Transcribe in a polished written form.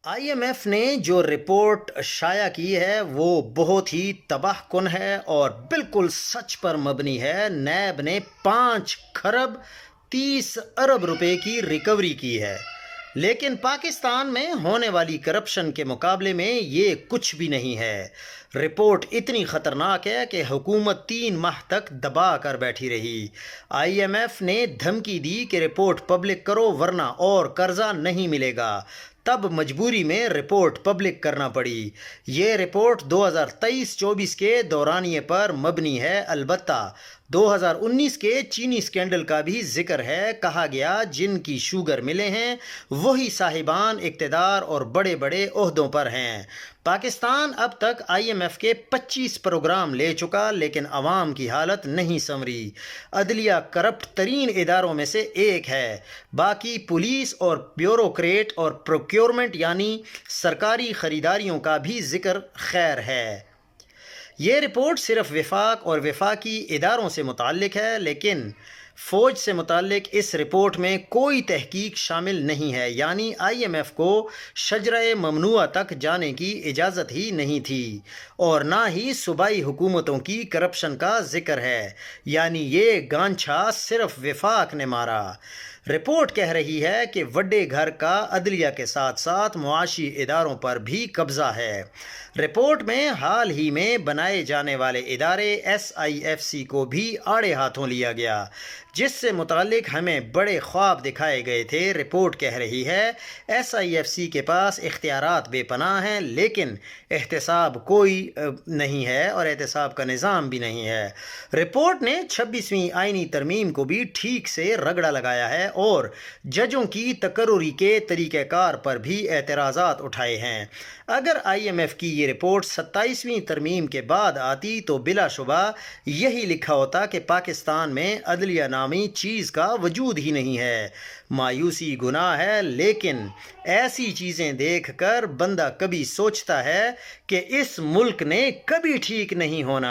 I am F نے جو report شائع کی ہے وہ بہت ہی تباہ کن ہے اور بالکل سچ پر مبنی ہے۔ نیب نے 5 کھرب 30 ارب روپے کی ریکوری کی ہے، لیکن پاکستان میں ہونے والی کرپشن کے مقابلے میں یہ کچھ بھی نہیں ہے۔ رپورٹ اتنی خطرناک ہے کہ حکومت 3 ماہ تک دبا کر بیٹھی رہی۔ آئی ایم ایف نے دھمکی دی کہ رپورٹ پبلک کرو ورنہ اور قرضہ نہیں ملے گا، تب مجبوری میں رپورٹ پبلک کرنا پڑی۔ یہ رپورٹ 2023-24 کے دورانیے پر مبنی ہے، البتہ 2019 کے چینی سکینڈل کا بھی ذکر ہے۔ کہا گیا جن کی شوگر ملیں ہیں وہی صاحبان اقتدار اور بڑے بڑے عہدوں پر ہیں۔ پاکستان اب تک آئی ایم ایف کے 25 پروگرام لے چکا، لیکن عوام کی حالت نہیں سنوری۔ عدلیہ کرپٹ ترین اداروں میں سے ایک ہے، باقی پولیس اور بیوروکریٹ اور پروکیورمنٹ یعنی سرکاری خریداریوں کا بھی ذکر خیر ہے۔ یہ رپورٹ صرف وفاق اور وفاقی اداروں سے متعلق ہے، لیکن فوج سے متعلق اس رپورٹ میں کوئی تحقیق شامل نہیں ہے، یعنی آئی ایم ایف کو شجرہ ممنوعہ تک جانے کی اجازت ہی نہیں تھی، اور نہ ہی صوبائی حکومتوں کی کرپشن کا ذکر ہے، یعنی یہ گانچھا صرف وفاق نے مارا۔ رپورٹ کہہ رہی ہے کہ وڈے گھر کا عدلیہ کے ساتھ ساتھ معاشی اداروں پر بھی قبضہ ہے۔ رپورٹ میں حال ہی میں بنائے جانے والے ادارے ایس آئی ایف سی کو بھی آڑے ہاتھوں لیا گیا، جس سے متعلق ہمیں بڑے خواب دکھائے گئے تھے۔ رپورٹ کہہ رہی ہے ایس آئی ایف سی کے پاس اختیارات بے پناہ ہیں، لیکن احتساب کوئی نہیں ہے اور احتساب کا نظام بھی نہیں ہے۔ رپورٹ نے 26ویں آئینی ترمیم کو بھی ٹھیک سے رگڑا لگایا ہے اور ججوں کی تقرری کے طریقہ کار پر بھی اعتراضات اٹھائے ہیں۔ اگر آئی ایم ایف کی یہ رپورٹ 27ویں ترمیم کے بعد آتی تو بلا شبہ یہی لکھا ہوتا کہ پاکستان میں عدلیہ نامی چیز کا وجود ہی نہیں ہے۔ مایوسی گناہ ہے، لیکن ایسی چیزیں دیکھ کر بندہ کبھی سوچتا ہے کہ اس ملک نے کبھی ٹھیک نہیں ہونا۔